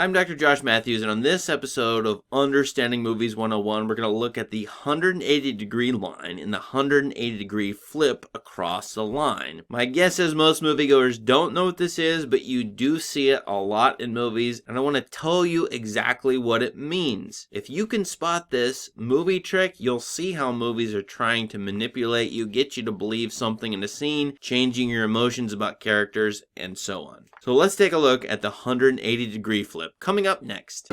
I'm Dr. Josh Matthews, and on this episode of Understanding Movies 101, we're going to look at the 180-degree line and the 180-degree flip across the line. My guess is most moviegoers don't know what this is, but you do see it a lot in movies, and I want to tell you exactly what it means. If you can spot this movie trick, you'll see how movies are trying to manipulate you, get you to believe something in a scene, changing your emotions about characters, and so on. So let's take a look at the 180-degree flip. Coming up next.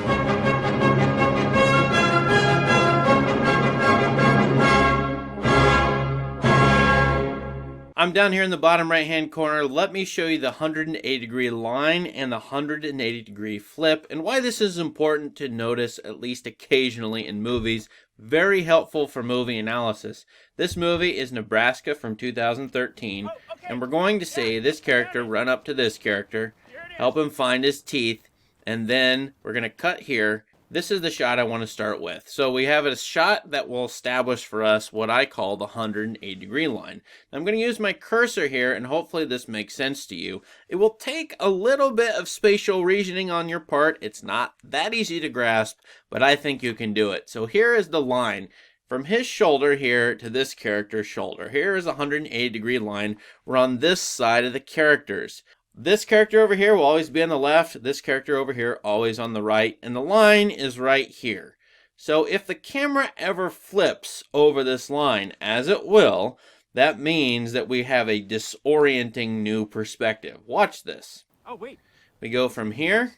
I'm down here in the bottom right hand corner. Let me show you the 180-degree line and the 180-degree flip and why this is important to notice at least occasionally in movies. Very helpful for movie analysis. This movie is Nebraska from 2013, and we're going to see this character run up to this character, help him find his teeth, and then we're going to cut here. This is the shot I want to start with. So we have a shot that will establish for us what I call the 180-degree line. I'm going to use my cursor here, and hopefully this makes sense to you. It will take a little bit of spatial reasoning on your part. It's not that easy to grasp, but I think you can do it. So here is the line. From his shoulder here to this character's shoulder. Here is a 180-degree line. We're on this side of the characters. This character over here will always be on the left, this character over here always on the right, and the line is right here. So if the camera ever flips over this line, as it will, that means that we have a disorienting new perspective. Watch this. Oh, wait. We go from here,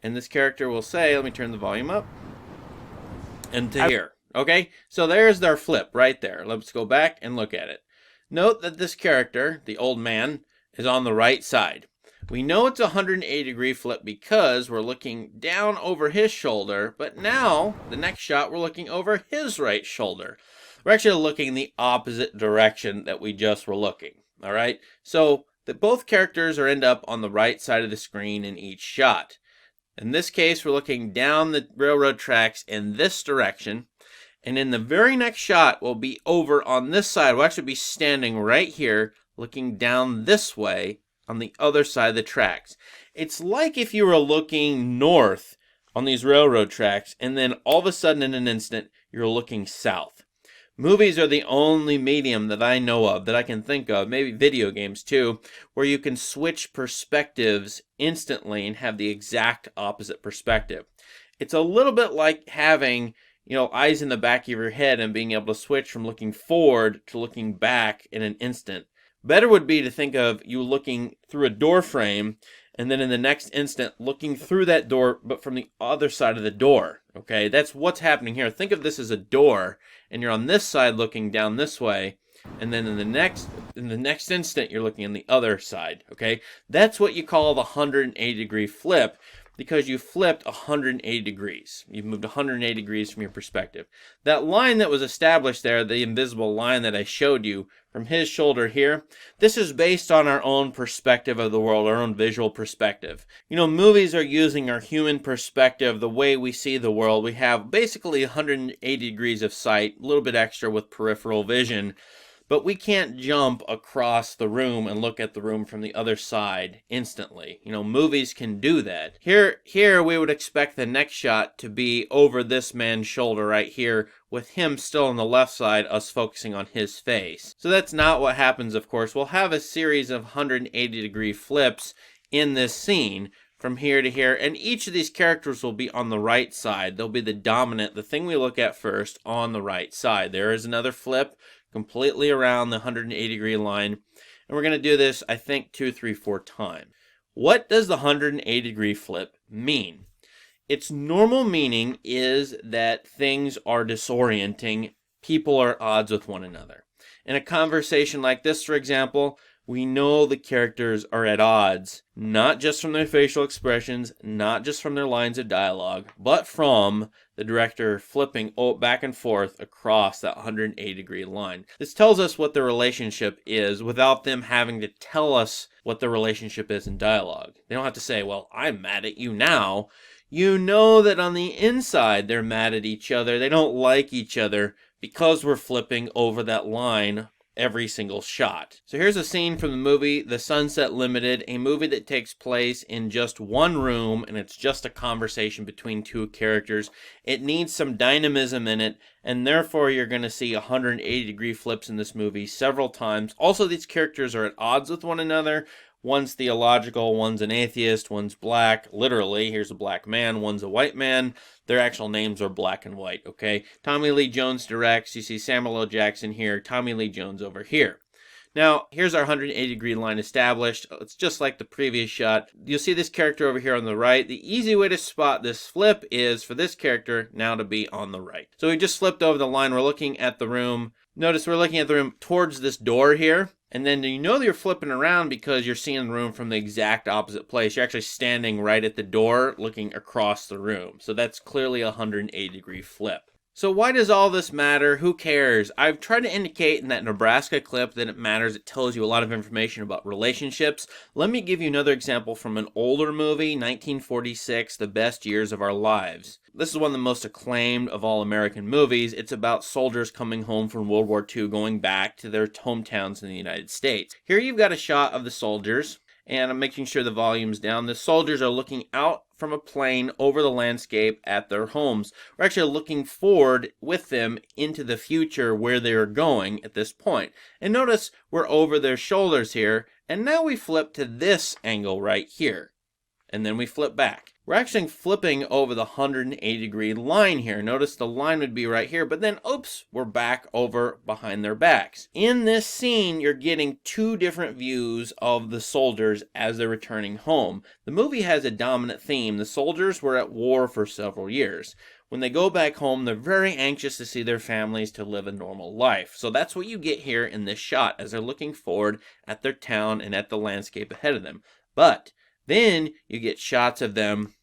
and this character will say, let me turn the volume up, and to here. Okay, so there's their flip right there. Let's go back and look at it. Note that this character, the old man, is on the right side. We know it's a 180-degree flip because we're looking down over his shoulder, but now, the next shot, we're looking over his right shoulder. We're actually looking in the opposite direction that we just were looking, all right? So, both characters end up on the right side of the screen in each shot. In this case, we're looking down the railroad tracks in this direction, and in the very next shot, we'll be over on this side. We'll actually be standing right here, looking down this way on the other side of the tracks. It's like if you were looking north on these railroad tracks, and then all of a sudden in an instant, you're looking south. Movies are the only medium that I know of, that I can think of, maybe video games too, where you can switch perspectives instantly and have the exact opposite perspective. It's a little bit like having, eyes in the back of your head and being able to switch from looking forward to looking back in an instant. Better would be to think of you looking through a door frame and then in the next instant looking through that door but from the other side of the door. Okay, that's what's happening here. Think of this as a door and you're on this side looking down this way, and then in the next instant you're looking on the other side. Okay, that's what you call the 180-degree flip, because you flipped 180 degrees. You've moved 180 degrees from your perspective. That line that was established there, the invisible line that I showed you from his shoulder here, this is based on our own perspective of the world, our own visual perspective. Movies are using our human perspective, the way we see the world. We have basically 180 degrees of sight, a little bit extra with peripheral vision. But we can't jump across the room and look at the room from the other side instantly. Movies can do that. Here we would expect the next shot to be over this man's shoulder right here, with him still on the left side, us focusing on his face. So that's not what happens, of course. We'll have a series of 180-degree flips in this scene from here to here, and each of these characters will be on the right side. They'll be the dominant, the thing we look at first, on the right side. There is another flip completely around the 180-degree line. And we're going to do this, I think, 2, 3, 4 times. What does the 180-degree flip mean? Its normal meaning is that things are disorienting. People are at odds with one another. In a conversation like this, for example, we know the characters are at odds, not just from their facial expressions, not just from their lines of dialogue, but from the director flipping back and forth across that 180-degree line. This tells us what the relationship is without them having to tell us what the relationship is in dialogue. They don't have to say, well, I'm mad at you now. You know that on the inside they're mad at each other. They don't like each other because we're flipping over that line every single shot. So here's a scene from the movie The Sunset Limited, a movie that takes place in just one room, and it's just a conversation between two characters. It needs some dynamism in it, and therefore you're going to see 180-degree flips in this movie several times. Also, these characters are at odds with one another. One's theological, one's an atheist, one's black, literally, here's a black man, one's a white man. Their actual names are black and white, okay? Tommy Lee Jones directs. You see Samuel L. Jackson here, Tommy Lee Jones over here. Now, here's our 180-degree line established. It's just like the previous shot. You'll see this character over here on the right. The easy way to spot this flip is for this character now to be on the right. So we just flipped over the line. We're looking at the room. Notice we're looking at the room towards this door here. And then you know that you're flipping around because you're seeing the room from the exact opposite place. You're actually standing right at the door looking across the room. So that's clearly a 180-degree flip. So why does all this matter? Who cares? I've tried to indicate in that Nebraska clip that it matters. It tells you a lot of information about relationships. Let me give you another example from an older movie, 1946, The Best Years of Our Lives. This is one of the most acclaimed of all American movies. It's about soldiers coming home from World War II, going back to their hometowns in the United States. Here you've got a shot of the soldiers, and I'm making sure the volume's down. The soldiers are looking out from a plane over the landscape at their homes. We're actually looking forward with them into the future where they're going at this point. And notice we're over their shoulders here, and now we flip to this angle right here. And then we flip back. We're actually flipping over the 180-degree line here. Notice the line would be right here, but then, oops, we're back over behind their backs. In this scene, you're getting two different views of the soldiers as they're returning home. The movie has a dominant theme. The soldiers were at war for several years. When they go back home, they're very anxious to see their families, to live a normal life. So that's what you get here in this shot as they're looking forward at their town and at the landscape ahead of them. But then you get shots of them,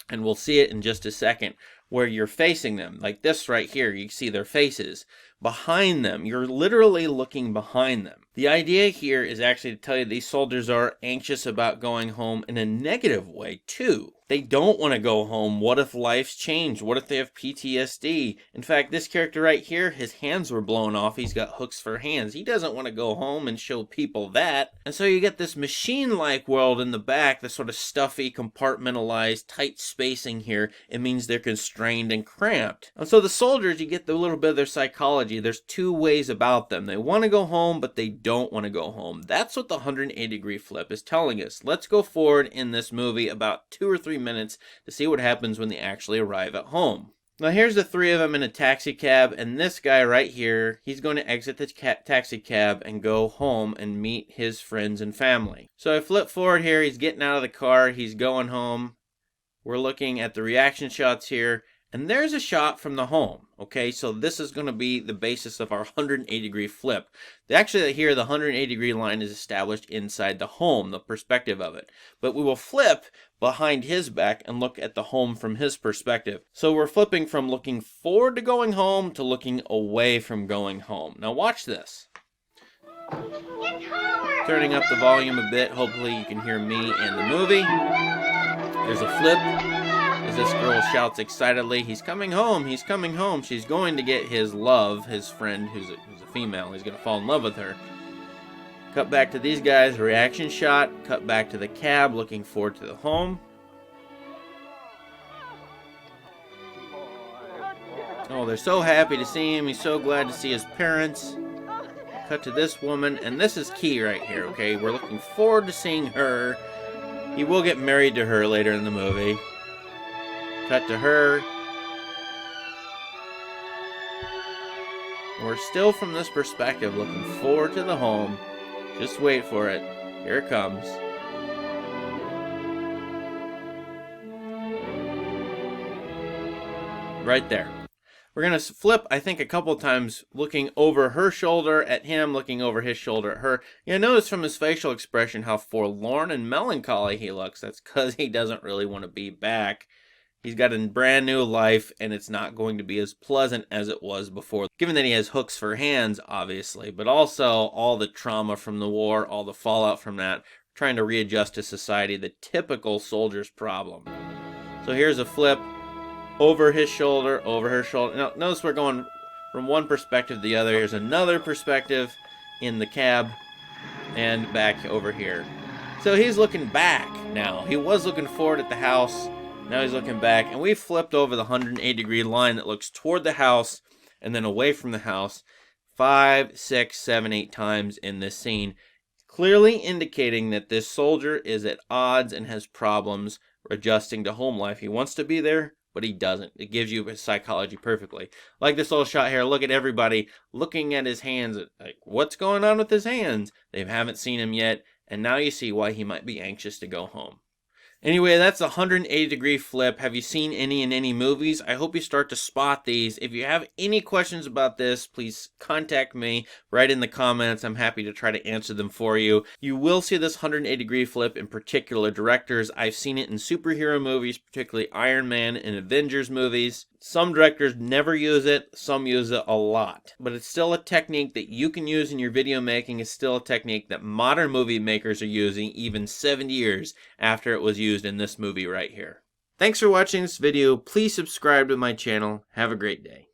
and we'll see it in just a second, where you're facing them. Like this right here, you see their faces. Behind them, you're literally looking behind them. The idea here is actually to tell you these soldiers are anxious about going home in a negative way, too. They don't want to go home. What if life's changed? What if they have PTSD? In fact, this character right here, his hands were blown off. He's got hooks for hands. He doesn't want to go home and show people that. And so you get this machine-like world in the back, this sort of stuffy, compartmentalized, tight spacing here. It means they're constrained and cramped. And so the soldiers, you get a little bit of their psychology. There's two ways about them. They want to go home, but they don't want to go home. That's what the 180-degree flip is telling us. Let's go forward in this movie about 2 or 3 minutes to see what happens when they actually arrive at home. Now here's the three of them in a taxi cab, and this guy right here, he's going to exit the taxi cab and go home and meet his friends and family. So I flip forward here, he's getting out of the car, he's going home. We're looking at the reaction shots here, and there's a shot from the home. Okay, so this is going to be the basis of our 180-degree flip. Actually, here the 180-degree line is established inside the home, the perspective of it. But we will flip behind his back and look at the home from his perspective. So we're flipping from looking forward to going home to looking away from going home. Now watch this. Turning up the volume a bit, hopefully you can hear me and the movie. There's a flip. As this girl shouts excitedly, he's coming home, he's coming home. She's going to get his love, his friend who's a female. He's going to fall in love with her. Cut back to these guys, reaction shot. Cut back to the cab, looking forward to the home. Oh, they're so happy to see him. He's so glad to see his parents. Cut to this woman, and this is key right here, okay? We're looking forward to seeing her. He will get married to her later in the movie. Cut to her. We're still from this perspective, looking forward to the home. Just wait for it. Here it comes. Right there. We're going to flip, I think, a couple times, looking over her shoulder at him, looking over his shoulder at her. You notice from his facial expression how forlorn and melancholy he looks. That's because he doesn't really want to be back. He's got a brand new life, and it's not going to be as pleasant as it was before. Given that he has hooks for hands, obviously, but also all the trauma from the war, all the fallout from that, trying to readjust to society, the typical soldier's problem. So here's a flip, over his shoulder, over her shoulder. Now, notice we're going from one perspective to the other. Here's another perspective. in the cab and back over here. So he's looking back now. He was looking forward at the house. Now he's looking back, and we've flipped over the 180-degree line that looks toward the house and then away from the house 5, 6, 7, 8 times in this scene, clearly indicating that this soldier is at odds and has problems adjusting to home life. He wants to be there, but he doesn't. It gives you his psychology perfectly. Like this little shot here, look at everybody looking at his hands, like, what's going on with his hands? They haven't seen him yet, and now you see why he might be anxious to go home. Anyway, that's a 180-degree flip. Have you seen any in any movies? I hope you start to spot these. If you have any questions about this, please contact me. Write in the comments. I'm happy to try to answer them for you. You will see this 180-degree flip in particular directors. I've seen it in superhero movies, particularly Iron Man and Avengers movies. Some directors never use it, some use it a lot. But it's still a technique that you can use in your video making. It's still a technique that modern movie makers are using even 7 years after it was used in this movie right here. Thanks for watching this video. Please subscribe to my channel. Have a great day.